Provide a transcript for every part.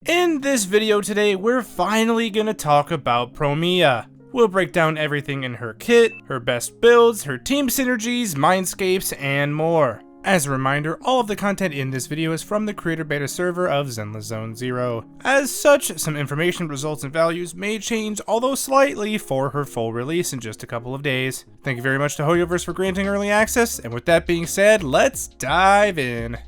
In this video today, we're finally gonna talk about Promeia. We'll break down everything in her kit, her best builds, her team synergies, Mindscapes, and more. As a reminder, all of the content in this video is from the creator beta server of Zenless Zone Zero. As such, some information, results, and values may change, although slightly, for her full release in just a couple of days. Thank you very much to Hoyoverse for granting early access, and with that being said, let's dive in.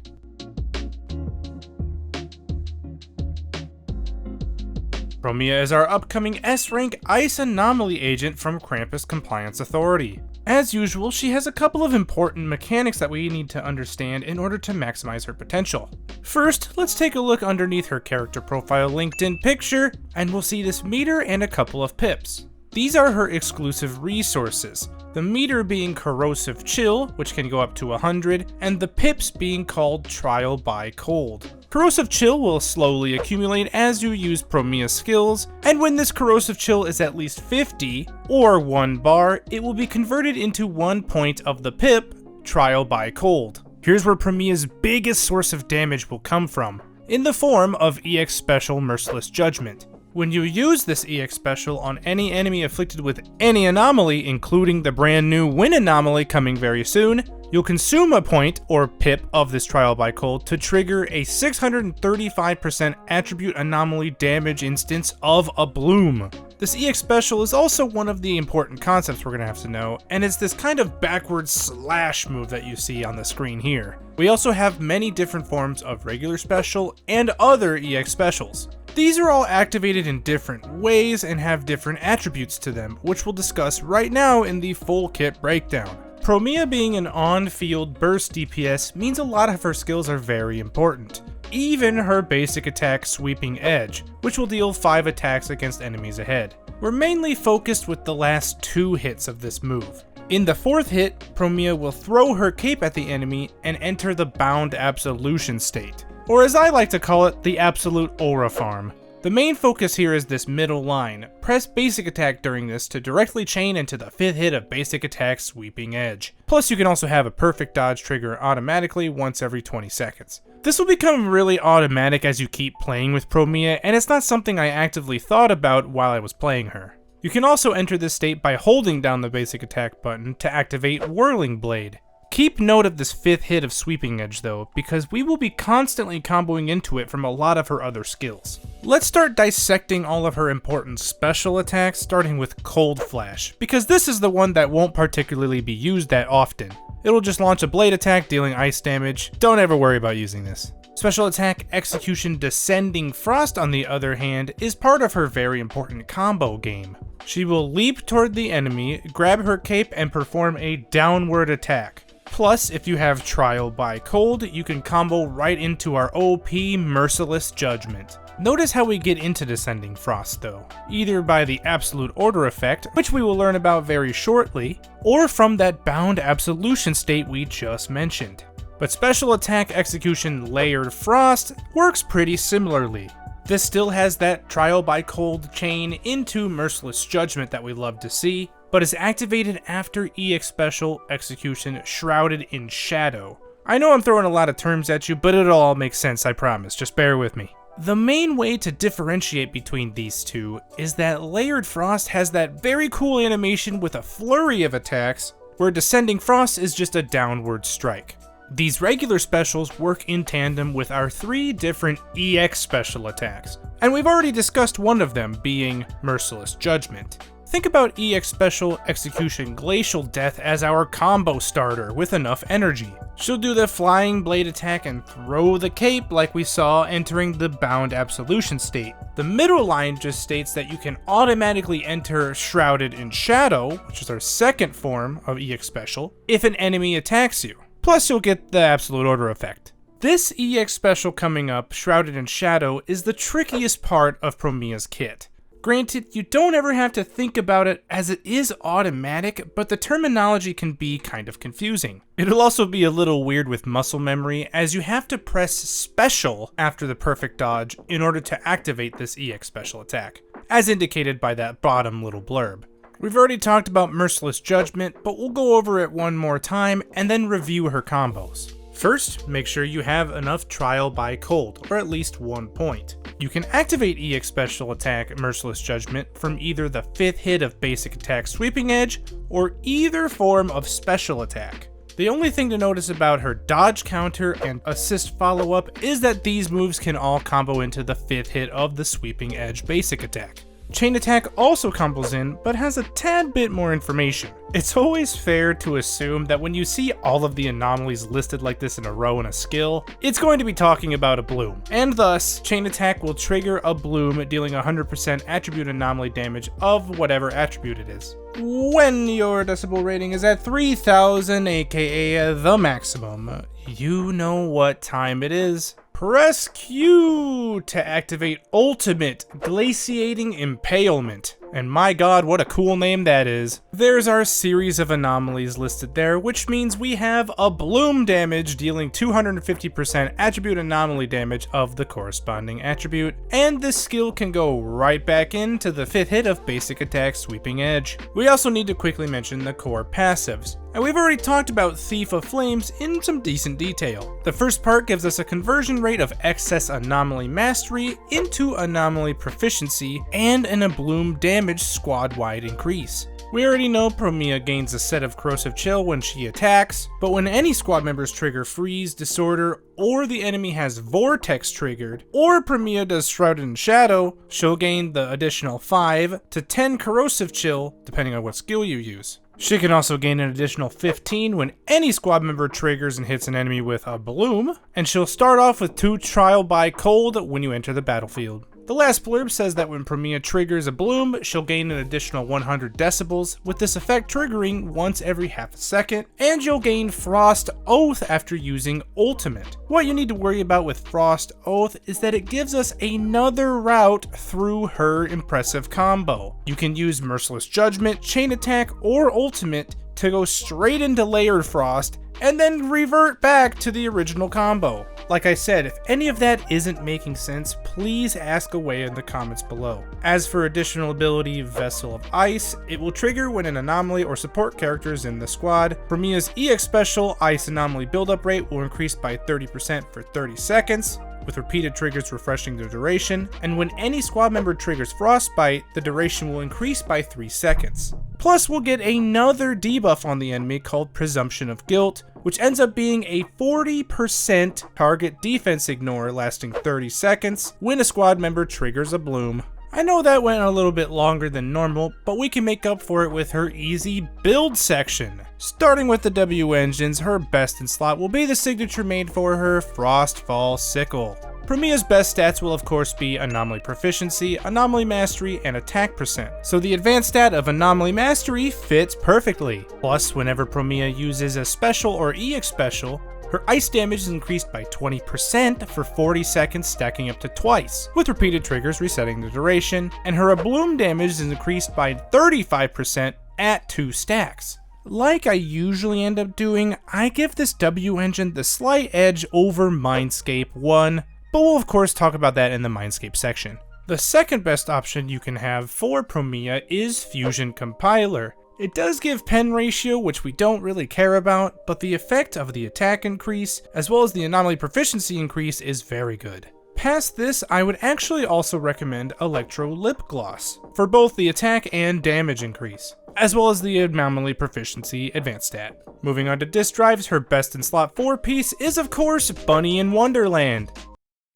Promeia is our upcoming S-rank Ice Anomaly agent from Krampus Compliance Authority. As usual, she has a couple of important mechanics that we need to understand in order to maximize her potential. First, let's take a look underneath her character profile LinkedIn picture, and we'll see this meter and a couple of pips. These are her exclusive resources, the meter being Corrosive Chill, which can go up to 100, and the pips being called Trial by Cold. Corrosive Chill will slowly accumulate as you use Promeia's skills, and when this Corrosive Chill is at least 50, or 1 bar, it will be converted into 1 point of the pip, Trial by Cold. Here's where Promeia's biggest source of damage will come from, in the form of EX Special Merciless Judgment. When you use this EX Special on any enemy afflicted with any anomaly, including the brand new Win Anomaly coming very soon, you'll consume a point, or pip, of this Trial by Cold to trigger a 635% attribute anomaly damage instance of a Bloom. This EX Special is also one of the important concepts we're going to have to know, and it's this kind of backwards slash move that you see on the screen here. We also have many different forms of regular special and other EX Specials. These are all activated in different ways and have different attributes to them, which we'll discuss right now in the full kit breakdown. Promeia being an on-field burst DPS means a lot of her skills are very important. Even her basic attack Sweeping Edge, which will deal 5 attacks against enemies ahead. We're mainly focused with the last 2 hits of this move. In the 4th hit, Promeia will throw her cape at the enemy and enter the Bound Absolution state, or as I like to call it, the Absolute Aura Farm. The main focus here is this middle line. Press basic attack during this to directly chain into the 5th hit of basic attack Sweeping Edge. Plus you can also have a perfect dodge trigger automatically once every 20 seconds. This will become really automatic as you keep playing with Promeia, and it's not something I actively thought about while I was playing her. You can also enter this state by holding down the basic attack button to activate Whirling Blade. Keep note of this 5th hit of Sweeping Edge though, because we will be constantly comboing into it from a lot of her other skills. Let's start dissecting all of her important special attacks, starting with Cold Flash, because this is the one that won't particularly be used that often. It'll just launch a blade attack dealing ice damage. Don't ever worry about using this. Special attack Execution Descending Frost, on the other hand, is part of her very important combo game. She will leap toward the enemy, grab her cape, and perform a downward attack. Plus, if you have Trial by Cold, you can combo right into our OP Merciless Judgment. Notice how we get into Descending Frost though, either by the Absolute Order effect, which we will learn about very shortly, or from that Bound Absolution state we just mentioned. But Special Attack Execution Layered Frost works pretty similarly. This still has that Trial by Cold chain into Merciless Judgment that we love to see, but is activated after EX Special Execution Shrouded in Shadow. I know I'm throwing a lot of terms at you, but it'll all make sense, I promise, just bear with me. The main way to differentiate between these two is that Layered Frost has that very cool animation with a flurry of attacks, where Descending Frost is just a downward strike. These regular specials work in tandem with our 3 different EX special attacks, and we've already discussed one of them being Merciless Judgment. Think about EX Special Execution Glacial Death as our combo starter with enough energy. She'll do the Flying Blade attack and throw the cape like we saw entering the Bound Absolution state. The middle line just states that you can automatically enter Shrouded in Shadow, which is our 2nd form of EX Special, if an enemy attacks you. Plus you'll get the Absolute Order effect. This EX Special coming up, Shrouded in Shadow, is the trickiest part of Promeia's kit. Granted, you don't ever have to think about it as it is automatic, but the terminology can be kind of confusing. It'll also be a little weird with muscle memory, as you have to press special after the perfect dodge in order to activate this EX special attack, as indicated by that bottom little blurb. We've already talked about Merciless Judgment, but we'll go over it one more time and then review her combos. First, make sure you have enough Trial by Cold, or at least 1 point. You can activate EX Special Attack Merciless Judgment from either the 5th hit of Basic Attack Sweeping Edge or either form of Special Attack. The only thing to notice about her dodge counter and assist follow-up is that these moves can all combo into the 5th hit of the Sweeping Edge Basic Attack. Chain Attack also combos in, but has a tad bit more information. It's always fair to assume that when you see all of the anomalies listed like this in a row in a skill, it's going to be talking about a bloom, and thus, Chain Attack will trigger a bloom dealing 100% attribute anomaly damage of whatever attribute it is. When your decibel rating is at 3000, aka the maximum, you know what time it is. Press Q to activate Ultimate Glaciating Impalement. And my god, what a cool name that is. There's our series of anomalies listed there, which means we have a bloom damage dealing 250% attribute anomaly damage of the corresponding attribute, and this skill can go right back into the 5th hit of Basic Attack Sweeping Edge. We also need to quickly mention the core passives. And we've already talked about Thief of Flames in some decent detail. The first part gives us a conversion rate of excess anomaly mastery into anomaly proficiency and an a bloom damage squad-wide increase. We already know Promeia gains a set of corrosive chill when she attacks, but when any squad members trigger freeze, disorder, or the enemy has vortex triggered, or Promeia does shrouded in shadow, she'll gain the additional 5 to 10 corrosive chill depending on what skill you use. She can also gain an additional 15 when any squad member triggers and hits an enemy with a bloom, and she'll start off with 2 trial by cold when you enter the battlefield. The last blurb says that when Promeia triggers a bloom, she'll gain an additional 100 decibels, with this effect triggering once every half a second, and you'll gain Frost Oath after using Ultimate. What you need to worry about with Frost Oath is that it gives us another route through her impressive combo. You can use Merciless Judgment, Chain Attack, or Ultimate to go straight into Layered Frost, and then revert back to the original combo. Like I said, if any of that isn't making sense, please ask away in the comments below. As for additional ability Vessel of Ice, it will trigger when an anomaly or support character is in the squad. Promeia's EX Special Ice Anomaly buildup rate will increase by 30% for 30 seconds, with repeated triggers refreshing the duration, and when any squad member triggers Frostbite, the duration will increase by 3 seconds. Plus, we'll get another debuff on the enemy called Presumption of Guilt, which ends up being a 40% target defense ignore lasting 30 seconds when a squad member triggers a bloom. I know that went a little bit longer than normal, but we can make up for it with her easy build section. Starting with the W engines, her best in slot will be the signature made for her Frostfall Sickle. Promeia's best stats will of course be Anomaly Proficiency, Anomaly Mastery, and Attack Percent, so the advanced stat of Anomaly Mastery fits perfectly. Plus, whenever Promeia uses a special or EX special, her ice damage is increased by 20% for 40 seconds, stacking up to twice, with repeated triggers resetting the duration, and her bloom damage is increased by 35% at 2 stacks. Like I usually end up doing, I give this W engine the slight edge over Mindscape 1, but we'll of course talk about that in the Mindscape section. The second best option you can have for Promeia is Fusion Compiler. It does give pen ratio, which we don't really care about, but the effect of the attack increase, as well as the anomaly proficiency increase, is very good. Past this, I would actually also recommend Electro Lip Gloss, for both the attack and damage increase, as well as the anomaly proficiency advanced stat. Moving on to disk drives, her best in slot 4 piece is of course Bunny in Wonderland.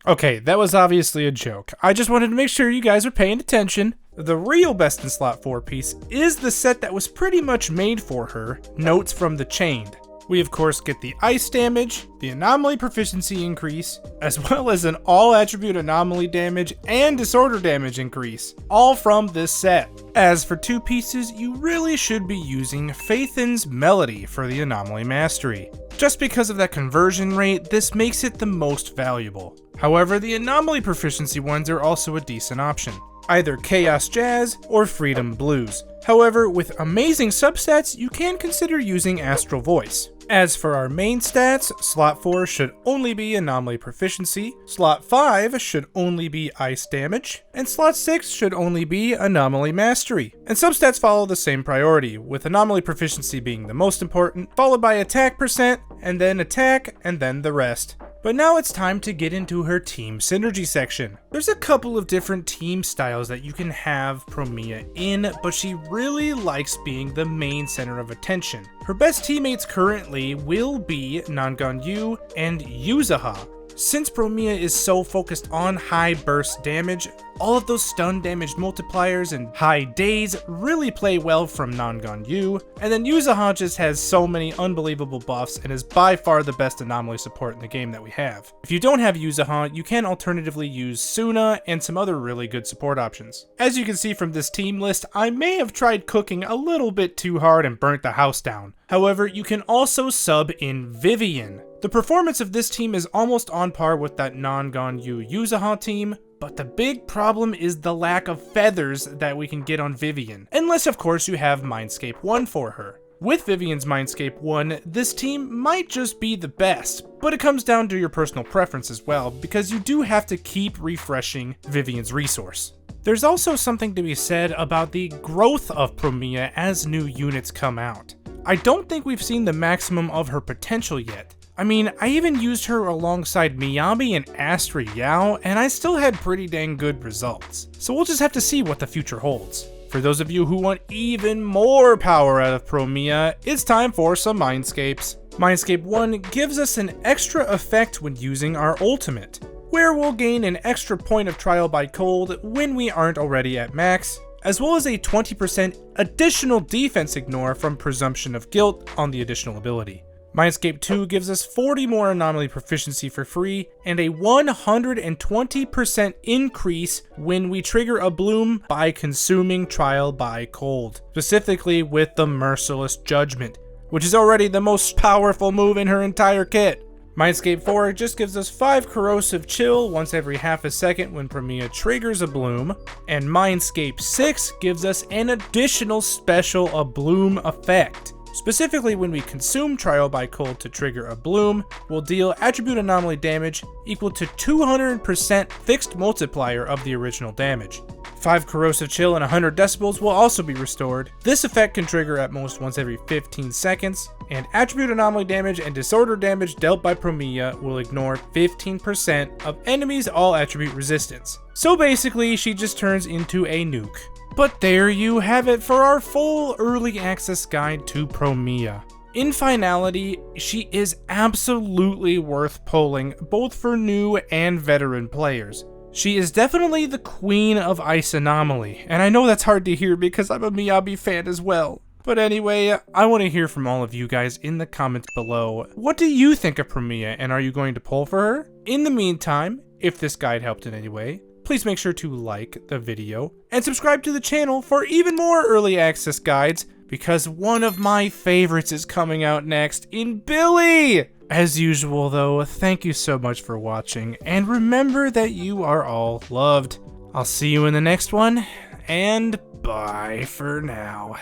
Okay, that was obviously a joke. I just wanted to make sure you guys are paying attention. The real best in slot 4 piece is the set that was pretty much made for her, Notes from the Chained. We of course get the ice damage, the anomaly proficiency increase, as well as an all attribute anomaly damage and disorder damage increase, all from this set. As for 2 pieces, you really should be using Phaethon's Melody for the anomaly mastery. Just because of that conversion rate, this makes it the most valuable. However, the anomaly proficiency ones are also a decent option, either Chaos Jazz or Freedom Blues. However, with amazing substats, you can consider using Astral Voice. As for our main stats, slot 4 should only be Anomaly Proficiency, slot 5 should only be Ice Damage, and slot 6 should only be Anomaly Mastery. And substats follow the same priority, with Anomaly Proficiency being the most important, followed by Attack Percent, and then Attack, and then the rest. But now it's time to get into her team synergy section. There's a couple of different team styles that you can have Promeia in, but she really likes being the main center of attention. Her best teammates currently will be Nanganyu and Yuzaha. Since Promeia is so focused on high burst damage, all of those stun damage multipliers and high days really play well from Nanganyu, and then Yuzaha just has so many unbelievable buffs and is by far the best anomaly support in the game that we have. If you don't have Yuzaha, you can alternatively use Suna and some other really good support options. As you can see from this team list, I may have tried cooking a little bit too hard and burnt the house down. However, you can also sub in Vivian. The performance of this team is almost on par with that Nanganyu Yuzaha team, but the big problem is the lack of feathers that we can get on Vivian, unless of course you have Mindscape 1 for her. With Vivian's Mindscape 1, this team might just be the best, but it comes down to your personal preference as well, because you do have to keep refreshing Vivian's resource. There's also something to be said about the growth of Promeia as new units come out. I don't think we've seen the maximum of her potential yet. I mean, I even used her alongside MIYABI and Astra Yao, and I still had pretty dang good results. So we'll just have to see what the future holds. For those of you who want even more power out of Promeia, it's time for some Mindscapes. Mindscape 1 gives us an extra effect when using our ultimate, where we'll gain an extra point of trial by cold when we aren't already at max, as well as a 20% additional defense ignore from Presumption of Guilt on the additional ability. Mindscape 2 gives us 40 more anomaly proficiency for free, and a 120% increase when we trigger a bloom by consuming trial by cold, specifically with the Merciless Judgment, which is already the most powerful move in her entire kit. Mindscape 4 just gives us 5 corrosive chill once every half a second when Promeia triggers a bloom, and Mindscape 6 gives us an additional special bloom effect. Specifically, when we consume Trial by Cold to trigger a bloom, we'll deal attribute anomaly damage equal to 200% fixed multiplier of the original damage. 5 corrosive chill and 100 decibels will also be restored. This effect can trigger at most once every 15 seconds, and attribute anomaly damage and disorder damage dealt by Promeia will ignore 15% of enemies' all attribute resistance. So basically, she just turns into a nuke. But there you have it for our full early access guide to Promeia. In finality, she is absolutely worth pulling, both for new and veteran players. She is definitely the queen of Ice Anomaly, and I know that's hard to hear because I'm a MIYABI fan as well. But anyway, I want to hear from all of you guys in the comments below. What do you think of Promeia, and are you going to pull for her? In the meantime, if this guide helped in any way, please make sure to like the video and subscribe to the channel for even more early access guides, because one of my favorites is coming out next in Billy! As usual though, thank you so much for watching, and remember that you are all loved. I'll see you in the next one, and bye for now.